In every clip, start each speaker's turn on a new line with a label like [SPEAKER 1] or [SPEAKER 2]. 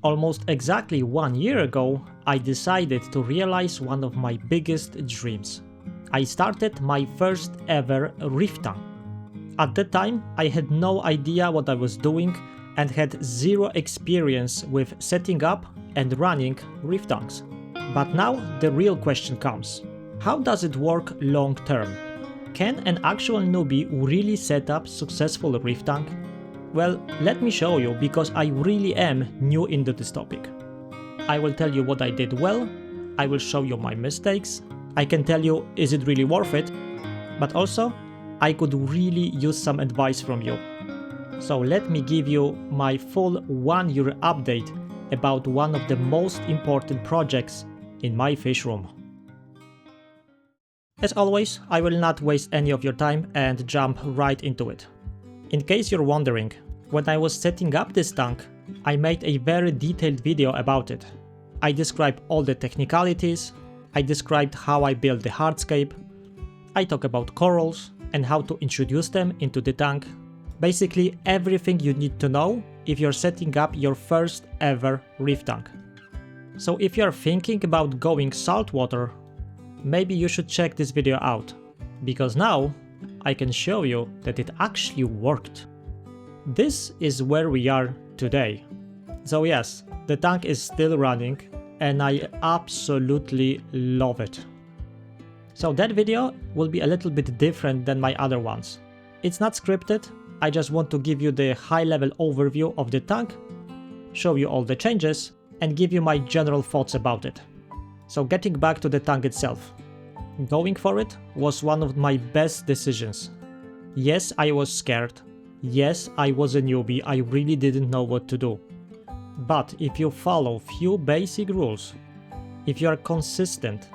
[SPEAKER 1] Almost exactly 1 year ago, I decided to realize one of my biggest dreams. I started my first ever reef tank. At that time, I had no idea what I was doing and had zero experience with setting up and running reef tanks. But now the real question comes. How does it work long term? Can an actual newbie really set up successful reef tank? Well, let me show you, because I really am new into this topic. I will tell you what I did well, I will show you my mistakes, I can tell you is it really worth it, but also I could really use some advice from you. So let me give you my full 1 year update about one of the most important projects in my fish room. As always, I will not waste any of your time and jump right into it. In case you're wondering, when I was setting up this tank, I made a very detailed video about it. I described all the technicalities, I described how I built the hardscape, I talk about corals and how to introduce them into the tank. Basically everything you need to know if you're setting up your first ever reef tank. So if you're thinking about going saltwater, maybe you should check this video out, because now I can show you that it actually worked. This is where we are today. So yes, the tank is still running and I absolutely love it. So that video will be a little bit different than my other ones. It's not scripted, I just want to give you the high-level overview of the tank, show you all the changes, and give you my general thoughts about it. So getting back to the tank itself. Going for it was one of my best decisions. Yes, I was scared. Yes, I was a newbie, I really didn't know what to do. But if you follow few basic rules, if you are consistent,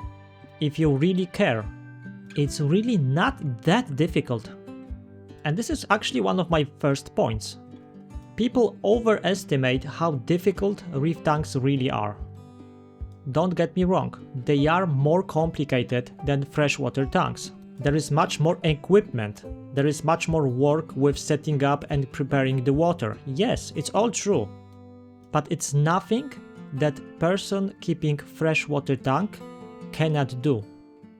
[SPEAKER 1] if you really care, it's really not that difficult. And this is actually one of my first points. People overestimate how difficult reef tanks really are. Don't get me wrong, they are more complicated than freshwater tanks. There is much more equipment, there is much more work with setting up and preparing the water. Yes, it's all true. But it's nothing that person keeping freshwater tank cannot do.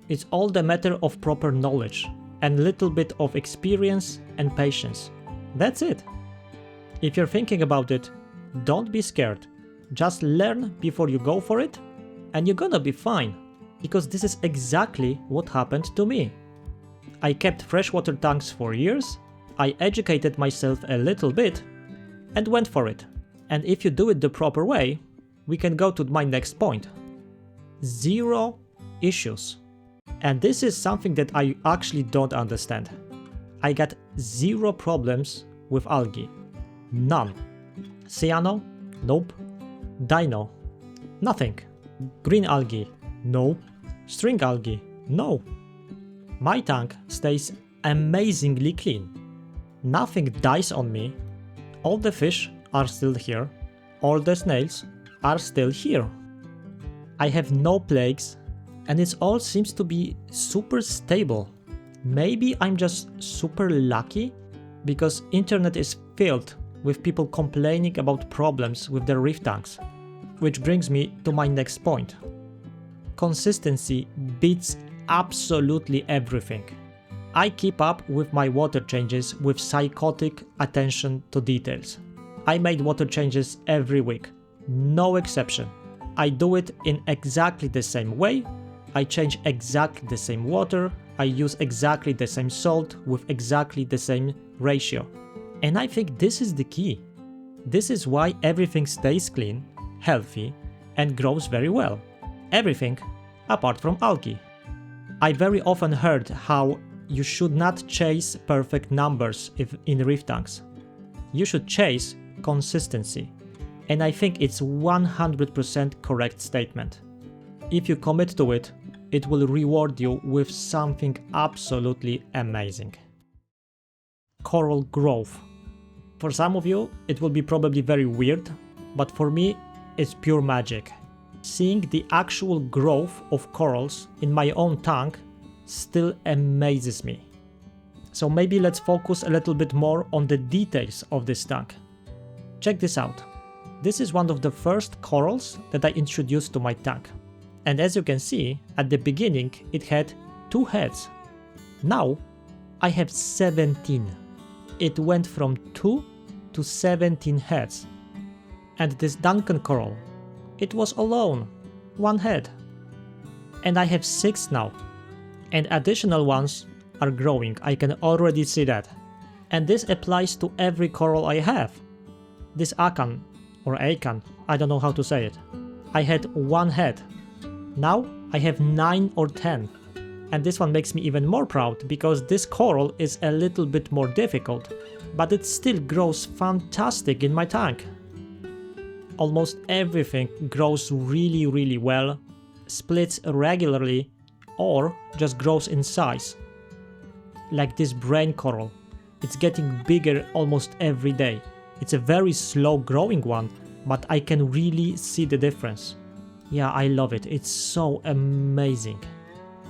[SPEAKER 1] It's all the matter of proper knowledge and little bit of experience and patience. That's it. If you're thinking about it, don't be scared. Just learn before you go for it and you're gonna be fine. Because this is exactly what happened to me. I kept freshwater tanks for years, I educated myself a little bit and went for it. And if you do it the proper way, we can go to my next point. Zero issues. And this is something that I actually don't understand. I got zero problems with algae. None. Cyano? Nope. Dino? Nothing. Green algae? No. String algae? No. My tank stays amazingly clean. Nothing dies on me. All the fish are still here. All the snails are still here. I have no plagues and it all seems to be super stable. Maybe I'm just super lucky because internet is filled with people complaining about problems with their reef tanks. Which brings me to my next point. Consistency beats absolutely everything. I keep up with my water changes with psychotic attention to details. I made water changes every week, no exception. I do it in exactly the same way, I change exactly the same water, I use exactly the same salt with exactly the same ratio. And I think this is the key. This is why everything stays clean, healthy, and grows very well. Everything apart from algae. I very often heard how you should not chase perfect numbers in reef tanks. You should chase consistency. And I think it's 100% correct statement. If you commit to it, it will reward you with something absolutely amazing. Coral growth. For some of you, it will be probably very weird, but for me, it's pure magic. Seeing the actual growth of corals in my own tank still amazes me. So maybe let's focus a little bit more on the details of this tank. Check this out. This is one of the first corals that I introduced to my tank. And as you can see, at the beginning it had 2 heads. Now I have 17. It went from 2 to 17 heads. And this Duncan coral, it was alone, 1 head. And I have 6 now. And additional ones are growing, I can already see that. And this applies to every coral I have. This Akan, or Akan, I don't know how to say it. I had 1 head. Now I have 9 or 10. And this one makes me even more proud because this coral is a little bit more difficult, but it still grows fantastic in my tank. Almost everything grows really well, splits regularly, or just grows in size. Like this brain coral, it's getting bigger almost every day. It's a very slow growing one, but I can really see the difference. Yeah, I love it, it's so amazing.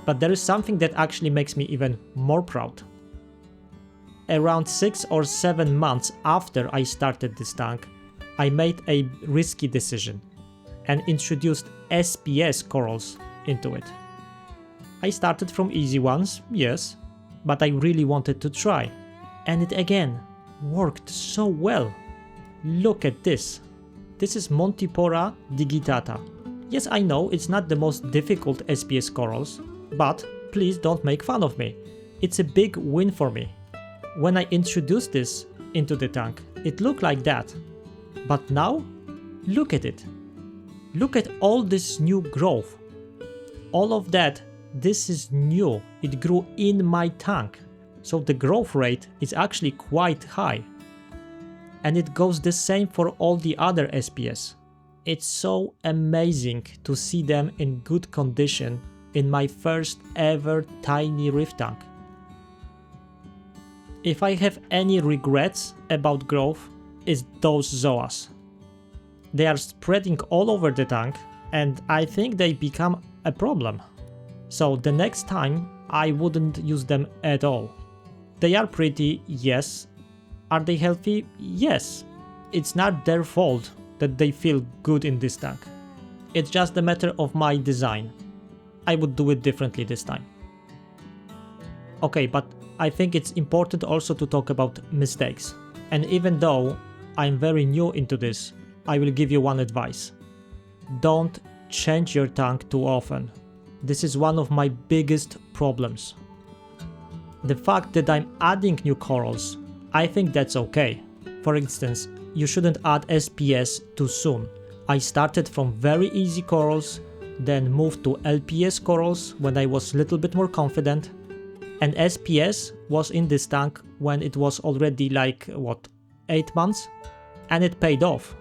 [SPEAKER 1] But there is something that actually makes me even more proud. Around 6 or 7 months after I started this tank, I made a risky decision and introduced SPS corals into it. I started from easy ones, yes, but I really wanted to try. And it again worked so well. Look at this. This is Montipora digitata. Yes, I know it's not the most difficult SPS corals, but please don't make fun of me. It's a big win for me. When I introduced this into the tank, it looked like that. But now, look at it. Look at all this new growth. All of that, this is new. It grew in my tank. So the growth rate is actually quite high. And it goes the same for all the other SPS. It's so amazing to see them in good condition in my first ever tiny reef tank. If I have any regrets about growth, it's those zoas. They are spreading all over the tank and I think they become a problem. So the next time I wouldn't use them at all. They are pretty, yes. Are they healthy? Yes. It's not their fault that they feel good in this tank. It's just a matter of my design. I would do it differently this time. Okay, but I think it's important also to talk about mistakes. And even though I'm very new into this, I will give you one advice. Don't change your tank too often. This is one of my biggest problems. The fact that I'm adding new corals, I think that's okay. For instance, you shouldn't add SPS too soon. I started from very easy corals, then moved to LPS corals when I was a little bit more confident, and SPS was in this tank when it was already like, 8 months? And it paid off.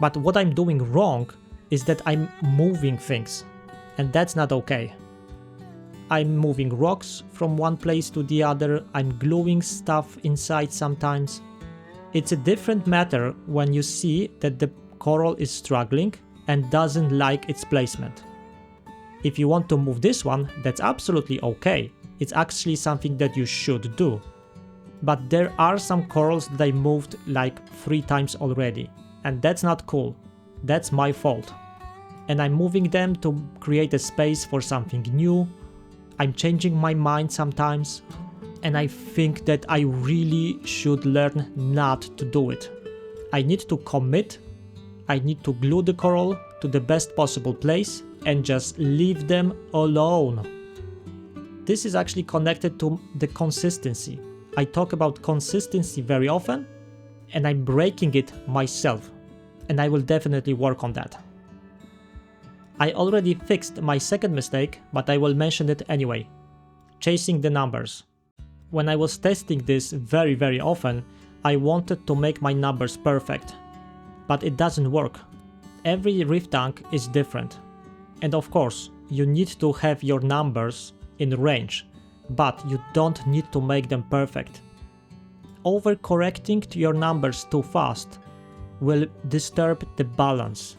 [SPEAKER 1] But what I'm doing wrong is that I'm moving things, and that's not okay. I'm moving rocks from one place to the other, I'm gluing stuff inside sometimes. It's a different matter when you see that the coral is struggling and doesn't like its placement. If you want to move this one, that's absolutely okay. It's actually something that you should do. But there are some corals that I moved like 3 times already, and that's not cool. That's my fault. And I'm moving them to create a space for something new. I'm changing my mind sometimes, and I think that I really should learn not to do it. I need to commit, I need to glue the coral to the best possible place and just leave them alone. This is actually connected to the consistency. I talk about consistency very often, and I'm breaking it myself, and I will definitely work on that. I already fixed my second mistake, but I will mention it anyway. Chasing the numbers. When I was testing this very often, I wanted to make my numbers perfect. But it doesn't work. Every reef tank is different. And of course, you need to have your numbers in range, but you don't need to make them perfect. Overcorrecting to your numbers too fast will disturb the balance.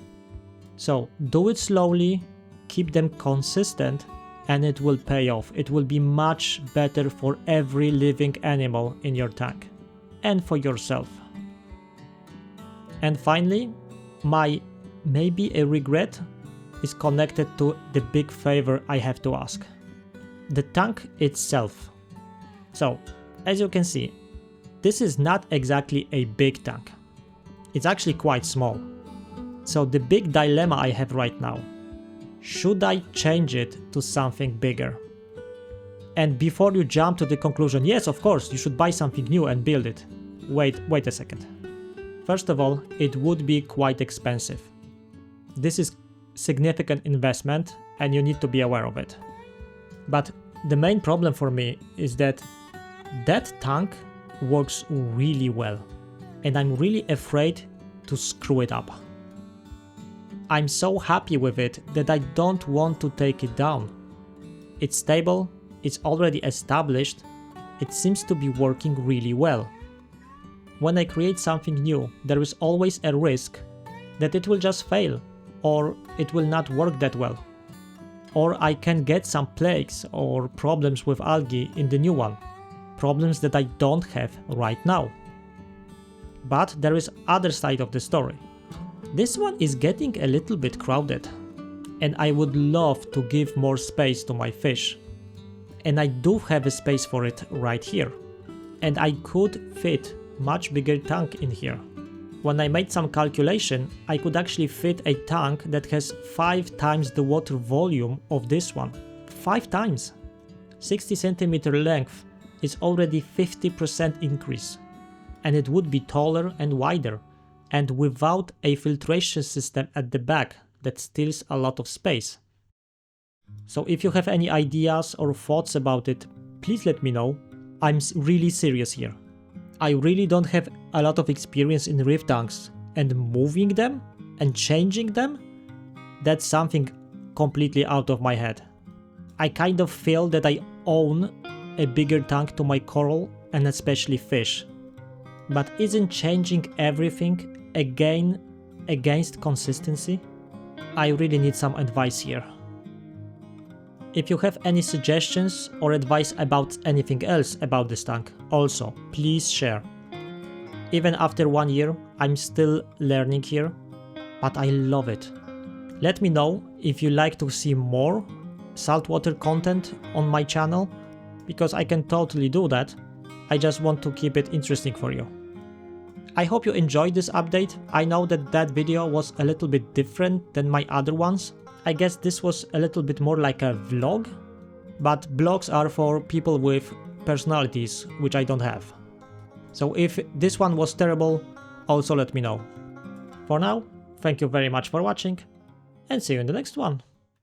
[SPEAKER 1] So do it slowly, keep them consistent, and it will pay off. It will be much better for every living animal in your tank and for yourself. And finally, my maybe a regret is connected to the big favor I have to ask. The tank itself. So, as you can see, this is not exactly a big tank. It's actually quite small. So the big dilemma I have right now, should I change it to something bigger? And before you jump to the conclusion, yes, of course, you should buy something new and build it. Wait a second. First of all, it would be quite expensive. This is significant investment and you need to be aware of it. But the main problem for me is that tank works really well and I'm really afraid to screw it up. I'm so happy with it that I don't want to take it down. It's stable, it's already established, it seems to be working really well. When I create something new, there is always a risk that it will just fail, or it will not work that well. Or I can get some plagues or problems with algae in the new one, problems that I don't have right now. But there is other side of the story. This one is getting a little bit crowded, and I would love to give more space to my fish. And I do have a space for it right here. And I could fit much bigger tank in here. When I made some calculation, I could actually fit a tank that has 5 times the water volume of this one. 5 times! 60 centimeter length is already 50% increase. And it would be taller and wider, and without a filtration system at the back that steals a lot of space. So if you have any ideas or thoughts about it, please let me know. I'm really serious here. I really don't have a lot of experience in reef tanks, and moving them and changing them, that's something completely out of my head. I kind of feel that I own a bigger tank to my coral and especially fish. But isn't changing everything again against consistency? I really need some advice here. If you have any suggestions or advice about anything else about this tank, also please share. Even after 1 year, I'm still learning here, but I love it. Let me know if you like to see more saltwater content on my channel, because I can totally do that. I just want to keep it interesting for you. I hope you enjoyed this update. I know that video was a little bit different than my other ones. I guess this was a little bit more like a vlog, but vlogs are for people with personalities, which I don't have. So if this one was terrible, also let me know. For now, thank you very much for watching, and see you in the next one.